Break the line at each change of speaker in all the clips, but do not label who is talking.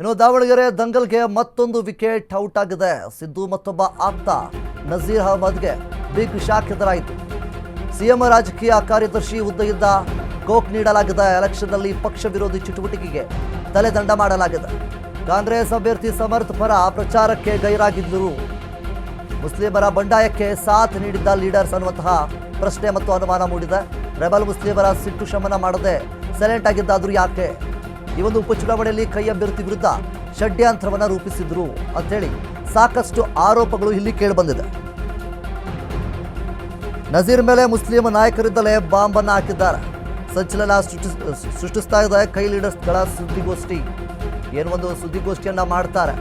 ಇನ್ನು ದಾವಣಗೆರೆ ದಂಗಲ್ಗೆ ಮತ್ತೊಂದು wicket out ಆಗಿದೆ. ಸಿದ್ದು ಮತ್ತೊಬ್ಬ ಆಪ್ತ ನಜೀರ್ ಅಹಮದ್ಗೆ ಬಿಗ್ ಶಾಕ್ ಎದುರಾಯಿತು. ಸಿಎಂ ರಾಜಕೀಯ ಕಾರ್ಯದರ್ಶಿ ಹುದ್ದೆಯಿಂದ ಕೋಕ್ ನೀಡಲಾಗಿದೆ. ಎಲೆಕ್ಷನ್ನಲ್ಲಿ ಪಕ್ಷ ವಿರೋಧಿ ಚಟುವಟಿಕೆಗೆ ತಲೆದಂಡ ಮಾಡಲಾಗಿದೆ. ಕಾಂಗ್ರೆಸ್ ಅಭ್ಯರ್ಥಿ ಸಮರ್ಥ್ ಪರ ಪ್ರಚಾರಕ್ಕೆ ಗೈರಾಗಿದ್ದರು. ಮುಸ್ಲಿಮರ ಬಂಡಾಯಕ್ಕೆ ಸಾಥ್ ನೀಡಿದ್ದ ಲೀಡರ್ಸ್ ಅನ್ನುವಂತಹ ಪ್ರಶ್ನೆ ಮತ್ತು ಅನುಮಾನ ಮೂಡಿದೆ. ರೆಬಲ್ ಮುಸ್ಲಿಮರ ಸಿಟ್ಟು ಶಮನ ಮಾಡದೆ ಸೈಲೆಂಟ್ ಆಗಿದ್ದಾದರೂ ಯಾಕೆ? ಈ ಒಂದು ಉಪಚುನಾವಣೆಯಲ್ಲಿ ಕೈ ಅಭ್ಯರ್ಥಿ ವಿರುದ್ಧ ಷಡ್ಯಂತ್ರವನ್ನು ರೂಪಿಸಿದ್ರು ಅಂತೇಳಿ ಸಾಕಷ್ಟು ಆರೋಪಗಳು ಇಲ್ಲಿ ಕೇಳಿಬಂದಿದೆ. ನಜೀರ್ ಮೇಲೆ ಮುಸ್ಲಿಂ ನಾಯಕರಿದ್ದಲೇ ಬಾಂಬ್ ಅನ್ನು ಹಾಕಿದ್ದಾರೆ. ಸಂಚಲನ ಸೃಷ್ಟಿಸ್ತಾ ಇದೆ ಕೈ ಲೀಡರ್ಸ್ಗಳ ಸುದ್ದಿಗೋಷ್ಠಿ. ಏನು ಒಂದು ಸುದ್ದಿಗೋಷ್ಠಿಯನ್ನ ಮಾಡ್ತಾರೆ,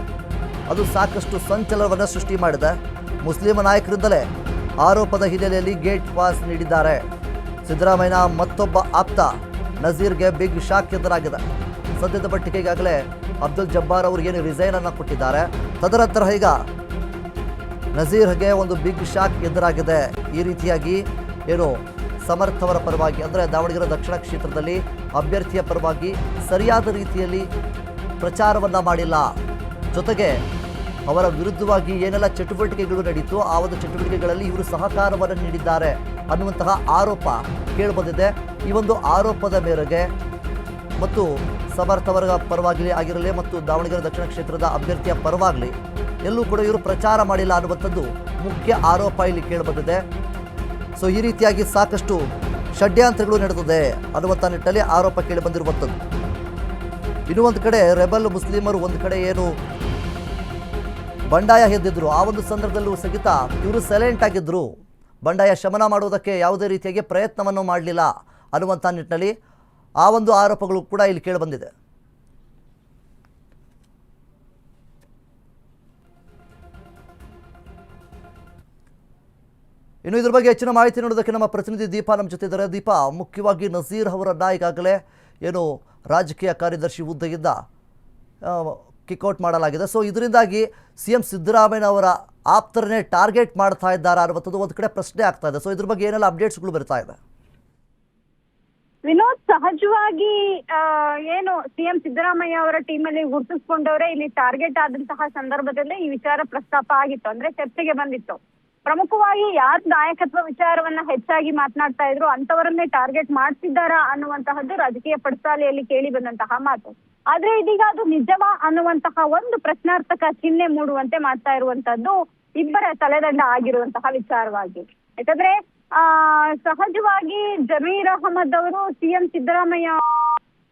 ಅದು ಸಾಕಷ್ಟು ಸಂಚಲನವನ್ನು ಸೃಷ್ಟಿ ಮಾಡಿದೆ. ಮುಸ್ಲಿಂ ನಾಯಕರಿಂದಲೇ ಆರೋಪದ ಹಿನ್ನೆಲೆಯಲ್ಲಿ ಗೇಟ್ ಪಾಸ್ ನೀಡಿದ್ದಾರೆ. ಸಿದ್ದರಾಮಯ್ಯ ಮತ್ತೊಬ್ಬ ಆಪ್ತ ನಜೀರ್ಗೆ ಬಿಗ್ ಶಾಕ್ ಎದುರಾಗಿದೆ. ಸದ್ಯದ ಮಟ್ಟಿಗೆ ಈಗಾಗಲೇ ಅಬ್ದುಲ್ ಜಬ್ಬಾರ್ ಅವರು ಏನು ರಿಸೈನ್ ಅನ್ನು ಕೊಟ್ಟಿದ್ದಾರೆ. ತದನಂತರ ಈಗ ನಜೀರ್ಗೆ ಒಂದು ಬಿಗ್ ಶಾಕ್ ಎದುರಾಗಿದೆ. ಈ ರೀತಿಯಾಗಿ ಏನು ಸಮರ್ಥ್ ಅವರ ಪರವಾಗಿ ಅಂದರೆ ದಾವಣಗೆರೆ ದಕ್ಷಿಣ ಕ್ಷೇತ್ರದಲ್ಲಿ ಅಭ್ಯರ್ಥಿಯ ಪರವಾಗಿ ಸರಿಯಾದ ರೀತಿಯಲ್ಲಿ ಪ್ರಚಾರವನ್ನು ಮಾಡಿಲ್ಲ, ಜೊತೆಗೆ ಅವರ ವಿರುದ್ಧವಾಗಿ ಏನೆಲ್ಲ ಚಟುವಟಿಕೆಗಳು ನಡೀತು ಆ ಒಂದು ಚಟುವಟಿಕೆಗಳಲ್ಲಿ ಇವರು ಸಹಕಾರವನ್ನು ನೀಡಿದ್ದಾರೆ ಅನ್ನುವಂತಹ ಆರೋಪ ಕೇಳಿಬಂದಿದೆ. ಈ ಒಂದು ಆರೋಪದ ಮೇರೆಗೆ ಮತ್ತು ಸಮರ್ಥ್ ಅವರ ಪರವಾಗಿ ಆಗಿರಲಿ ಮತ್ತು ದಾವಣಗೆರೆ ದಕ್ಷಿಣ ಕ್ಷೇತ್ರದ ಅಭ್ಯರ್ಥಿಯ ಪರವಾಗಲಿ ಎಲ್ಲೂ ಕೂಡ ಇವರು ಪ್ರಚಾರ ಮಾಡಿಲ್ಲ ಅನ್ನುವಂಥದ್ದು ಮುಖ್ಯ ಆರೋಪ ಇಲ್ಲಿ ಕೇಳಿಬಂದಿದೆ. ಸೊ ಈ ರೀತಿಯಾಗಿ ಸಾಕಷ್ಟು ಷಡ್ಯಂತ್ರಗಳು ನಡೆದಿದೆ ಅನ್ನುವಂಥ ನಿಟ್ಟಿನಲ್ಲಿ ಆರೋಪ ಕೇಳಿಬಂದಿರುವಂಥದ್ದು. ಇನ್ನು ಒಂದು ಕಡೆ ರೆಬಲ್ ಮುಸ್ಲಿಮರು ಒಂದು ಕಡೆ ಏನು ಬಂಡಾಯ ಎದ್ದಿದ್ರು, ಆ ಒಂದು ಸಂದರ್ಭದಲ್ಲೂ ಸಹಿತ ಇವರು ಸೈಲೆಂಟ್ ಆಗಿದ್ದರು. ಬಂಡಾಯ ಶಮನ ಮಾಡುವುದಕ್ಕೆ ಯಾವುದೇ ರೀತಿಯಾಗಿ ಪ್ರಯತ್ನವನ್ನು ಮಾಡಲಿಲ್ಲ ಅನ್ನುವಂಥ ನಿಟ್ಟಿನಲ್ಲಿ ಆ ಒಂದು ಆರೋಪಗಳು ಕೂಡ ಇಲ್ಲಿ ಕೇಳಿಬಂದಿದೆ. ಇನ್ನು ಇದ್ರ ಬಗ್ಗೆ ಹೆಚ್ಚಿನ ಮಾಹಿತಿ ನೋಡೋದಕ್ಕೆ ನಮ್ಮ ಪ್ರತಿನಿಧಿ ದೀಪಾ ನಮ್ಮ ಜೊತೆ ಇದ್ದಾರೆ. ದೀಪಾ, ಮುಖ್ಯವಾಗಿ ನಜೀರ್ ಅವರನ್ನ ಈಗಾಗಲೇ ಏನು ರಾಜಕೀಯ ಕಾರ್ಯದರ್ಶಿ ಹುದ್ದೆಯಿಂದ ಕಿಕ್ಔಟ್ ಮಾಡಲಾಗಿದೆ. ಸೊ ಇದರಿಂದಾಗಿ ಸಿಎಂ ಸಿದ್ದರಾಮಯ್ಯ ಅವರ ಆಪ್ತರನ್ನೇ ಟಾರ್ಗೆಟ್ ಮಾಡ್ತಾ ಇದ್ದಾರೆ ಅನ್ನುವಂಥದ್ದು ಒಂದು ಕಡೆ ಪ್ರಶ್ನೆ ಆಗ್ತಾ ಇದೆ. ಸೊ ಇದ್ರ ಬಗ್ಗೆ ಏನೆಲ್ಲ ಅಪ್ಡೇಟ್ಸ್ಗಳು ಬರ್ತಾ ಇದೆ?
ವಿನೋದ್, ಸಹಜವಾಗಿ ಏನು ಸಿಎಂ ಸಿದ್ದರಾಮಯ್ಯ ಅವರ ಟೀಮಲ್ಲಿ ಗುರುತಿಸ್ಕೊಂಡವರೇ ಇಲ್ಲಿ ಟಾರ್ಗೆಟ್ ಆದಂತಹ ಸಂದರ್ಭದಲ್ಲೇ ಈ ವಿಚಾರ ಪ್ರಸ್ತಾಪ ಆಗಿತ್ತು, ಅಂದ್ರೆ ಚರ್ಚೆಗೆ ಬಂದಿತ್ತು. ಪ್ರಮುಖವಾಗಿ ಯಾರು ನಾಯಕತ್ವ ವಿಚಾರವನ್ನ ಹೆಚ್ಚಾಗಿ ಮಾತನಾಡ್ತಾ ಇದ್ರು ಅಂತವರನ್ನೇ ಟಾರ್ಗೆಟ್ ಮಾಡ್ತಿದ್ದಾರಾ ಅನ್ನುವಂತಹದ್ದು ರಾಜಕೀಯ ಪಡಸಾಲೆಯಲ್ಲಿ ಕೇಳಿ ಬಂದಂತಹ ಮಾತು. ಆದ್ರೆ ಇದೀಗ ಅದು ನಿಜವಾ ಅನ್ನುವಂತಹ ಒಂದು ಪ್ರಶ್ನಾರ್ಥಕ ಚಿಹ್ನೆ ಮೂಡುವಂತೆ ಮಾಡ್ತಾ ಇರುವಂತದ್ದು ಇಬ್ಬರ ತಲೆದಂಡ ಆಗಿರುವಂತಹ ವಿಚಾರವಾಗಿ. ಯಾಕಂದ್ರೆ ಸಹಜವಾಗಿ ಜಮೀರ್ ಅಹಮದ್ ಅವರು ಸಿಎಂ ಸಿದ್ದರಾಮಯ್ಯ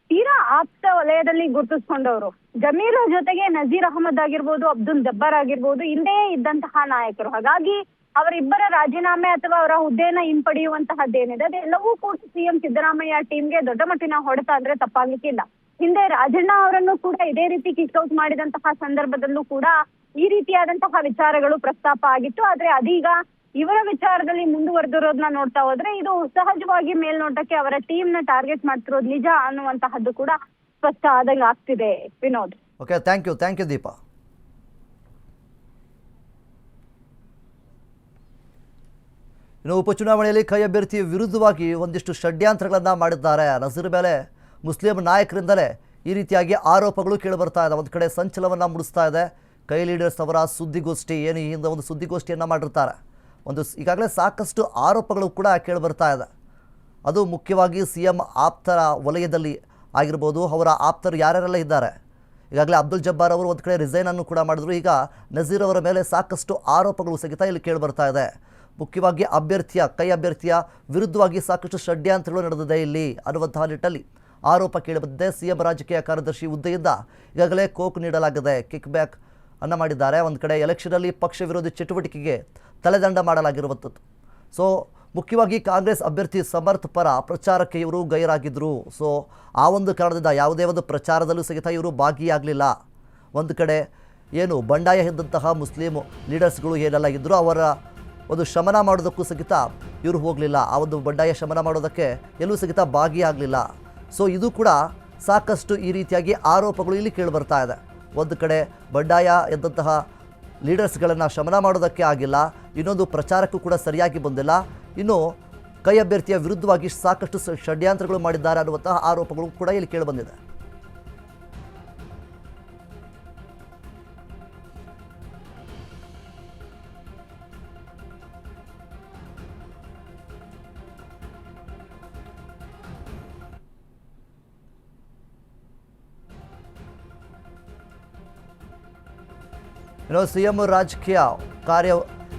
ತೀರಾ ಆಪ್ತ ವಲಯದಲ್ಲಿ ಗುರುತಿಸ್ಕೊಂಡವರು. ಜಮೀರ್ ಜೊತೆಗೆ ನಜೀರ್ ಅಹಮದ್ ಆಗಿರ್ಬೋದು, ಅಬ್ದುಲ್ ಜಬ್ಬಾರ್ ಆಗಿರ್ಬೋದು, ಹಿಂದೆ ಇದ್ದಂತಹ ನಾಯಕರು. ಹಾಗಾಗಿ ಅವರಿಬ್ಬರ ರಾಜೀನಾಮೆ ಅಥವಾ ಅವರ ಹುದ್ದೆಯನ್ನ ಹಿಂಪಡೆಯುವಂತಹದ್ದೇನಿದೆ ಅದೆಲ್ಲವೂ ಕೂಡ ಸಿಎಂ ಸಿದ್ದರಾಮಯ್ಯ ಟೀಮ್ಗೆ ದೊಡ್ಡ ಮಟ್ಟಿನ ಹೊಡೆತ ಅಂದ್ರೆ ತಪ್ಪಾಗ್ಲಿಕ್ಕಿಲ್ಲ. ಹಿಂದೆ ರಾಜಣ್ಣ ಅವರನ್ನು ಕೂಡ ಇದೇ ರೀತಿ ಕಿಕ್ಔಟ್ ಮಾಡಿದಂತಹ ಸಂದರ್ಭದಲ್ಲೂ ಕೂಡ ಈ ರೀತಿಯಾದಂತಹ ವಿಚಾರಗಳು ಪ್ರಸ್ತಾಪ ಆಗಿತ್ತು. ಆದ್ರೆ ಅದೀಗ ಇವರ ವಿಚಾರದಲ್ಲಿ ಮುಂದುವರೆದಿರೋದನ್ನ ನೋಡ್ತಾ ಹೋದ್ರೆ ಇದು ಸಹಜವಾಗಿ ಮೇಲ್ನೋಟಕ್ಕೆ ಅವರ ಟೀಮ್ ನ ಟಾರ್ಗೆಟ್ ಮಾಡ್ತಿರೋದು ನಿಜ ಅನ್ನುವಂತಹದ್ದು ಕೂಡ ಸ್ಪಷ್ಟ ಆದಂಗೆ ಆಗ್ತಿದೆ. Vinod,
okay, thank you Deepa. ಇನ್ನು ಉಪಚುನಾವಣೆಯಲ್ಲಿ ಕೈ ಅಭ್ಯರ್ಥಿ ವಿರುದ್ಧವಾಗಿ ಒಂದಿಷ್ಟು ಷಡ್ಯಂತ್ರಗಳನ್ನು ಮಾಡಿದ್ದಾರೆ. ನಜೀರ್ ಮೇಲೆ ಮುಸ್ಲಿಂ ನಾಯಕರಿಂದಲೇ ಈ ರೀತಿಯಾಗಿ ಆರೋಪಗಳು ಕೇಳಿಬರ್ತಾ ಇದೆ. ಒಂದು ಕಡೆ ಸಂಚಲನವನ್ನು ಮೂಡಿಸ್ತಾ ಇದೆ ಕೈ ಲೀಡರ್ಸ್ ಅವರ ಸುದ್ದಿಗೋಷ್ಠಿ. ಏನು ಈ ಹಿಂದೆ ಒಂದು ಸುದ್ದಿಗೋಷ್ಠಿಯನ್ನು ಮಾಡಿರ್ತಾರೆ, ಈಗಾಗಲೇ ಸಾಕಷ್ಟು ಆರೋಪಗಳು ಕೂಡ ಕೇಳಿಬರ್ತಾ ಇದೆ. ಅದು ಮುಖ್ಯವಾಗಿ ಸಿಎಂ ಆಪ್ತರ ವಲಯದಲ್ಲಿ ಆಗಿರ್ಬೋದು. ಅವರ ಆಪ್ತರು ಯಾರ್ಯಾರೆಲ್ಲ ಇದ್ದಾರೆ, ಈಗಾಗಲೇ ಅಬ್ದುಲ್ ಜಬ್ಬಾರ್ ಅವರು ಒಂದು ಕಡೆ ರಿಸೈನನ್ನು ಕೂಡ ಮಾಡಿದ್ರು. ಈಗ ನಜೀರ್ ಅವರ ಮೇಲೆ ಸಾಕಷ್ಟು ಆರೋಪಗಳು ಸಹಿತ ಇಲ್ಲಿ ಕೇಳಿಬರ್ತಾ ಇದೆ. ಮುಖ್ಯವಾಗಿ ಕೈ ಅಭ್ಯರ್ಥಿಯ ವಿರುದ್ಧವಾಗಿ ಸಾಕಷ್ಟು ಷಡ್ಯಂತ್ರಗಳು ನಡೆದಿದೆ ಇಲ್ಲಿ ಅನ್ನುವಂತಹ ನಿಟ್ಟಲ್ಲಿ ಆರೋಪ ಕೇಳಿಬಂದಿದೆ. ಸಿಎಂ ರಾಜಕೀಯ ಕಾರ್ಯದರ್ಶಿ ಹುದ್ದೆಯಿಂದ ಈಗಾಗಲೇ ಕೋಕ್ ನೀಡಲಾಗಿದೆ, ಕಿಕ್ ಬ್ಯಾಕ್ ಅನ್ನು ಮಾಡಿದ್ದಾರೆ. ಒಂದು ಕಡೆ ಎಲೆಕ್ಷನಲ್ಲಿ ಪಕ್ಷ ವಿರೋಧಿ ಚಟುವಟಿಕೆಗೆ ತಲೆದಂಡ ಮಾಡಲಾಗಿರುವಂಥದ್ದು. ಸೊ ಮುಖ್ಯವಾಗಿ ಕಾಂಗ್ರೆಸ್ ಅಭ್ಯರ್ಥಿ ಸಮರ್ಥ್ ಪರ ಪ್ರಚಾರಕ್ಕೆ ಇವರು ಗೈರಾಗಿದ್ದರು. ಸೊ ಆ ಒಂದು ಕಾರಣದಿಂದ ಯಾವುದೇ ಒಂದು ಪ್ರಚಾರದಲ್ಲೂ ಸಹಿತ ಇವರು ಭಾಗಿಯಾಗಲಿಲ್ಲ. ಒಂದು ಕಡೆ ಏನು ಬಂಡಾಯ ಎದ್ದಂತಹ ಮುಸ್ಲಿಂ ಲೀಡರ್ಸ್ಗಳು ಏನೆಲ್ಲ ಇದ್ದರು ಅವರ ಒಂದು ಶಮನ ಮಾಡೋದಕ್ಕೂ ಸಹಿತ ಇವರು ಹೋಗಲಿಲ್ಲ. ಆ ಒಂದು ಬಂಡಾಯ ಶಮನ ಮಾಡೋದಕ್ಕೆ ಎಲ್ಲೂ ಸಹಿತ ಭಾಗಿಯಾಗಲಿಲ್ಲ. ಸೊ ಇದು ಕೂಡ ಸಾಕಷ್ಟು ಈ ರೀತಿಯಾಗಿ ಆರೋಪಗಳು ಇಲ್ಲಿ ಕೇಳಿಬರ್ತಾ ಇದೆ. ಒಂದು ಕಡೆ ಬಂಡಾಯ ಎದ್ದಂತಹ ಲೀಡರ್ಸ್ಗಳನ್ನು ಶಮನ ಮಾಡೋದಕ್ಕೆ ಆಗಿಲ್ಲ, ಇನ್ನೊಂದು ಪ್ರಚಾರಕ್ಕೂ ಕೂಡ ಸರಿಯಾಗಿ ಬಂದಿಲ್ಲ. ಇನ್ನು ಕೈ ಅಭ್ಯರ್ಥಿಯ ವಿರುದ್ಧವಾಗಿ ಸಾಕಷ್ಟು ಷಡ್ಯಂತ್ರಗಳು ಮಾಡಿದ್ದಾರೆ ಅನ್ನುವಂತಹ ಆರೋಪಗಳು ಕೂಡ ಇಲ್ಲಿ ಕೇಳಿಬಂದಿದೆ. ಇನ್ನು CM ರಾಜಕೀಯ ಕಾರ್ಯ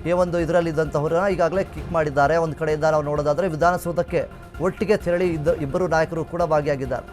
ಈ ಒಂದು ಇದರಲ್ಲಿದ್ದಂಥವ್ರನ್ನ ಈಗಾಗಲೇ ಕಿಕ್ ಮಾಡಿದ್ದಾರೆ. ಒಂದು ಕಡೆಯಿಂದ ನಾವು ನೋಡೋದಾದರೆ ವಿಧಾನಸೌಧಕ್ಕೆ ಒಟ್ಟಿಗೆ ತೆರಳಿ ಇಬ್ಬರು ನಾಯಕರು ಕೂಡ ಭಾಗಿಯಾಗಿದ್ದಾರೆ.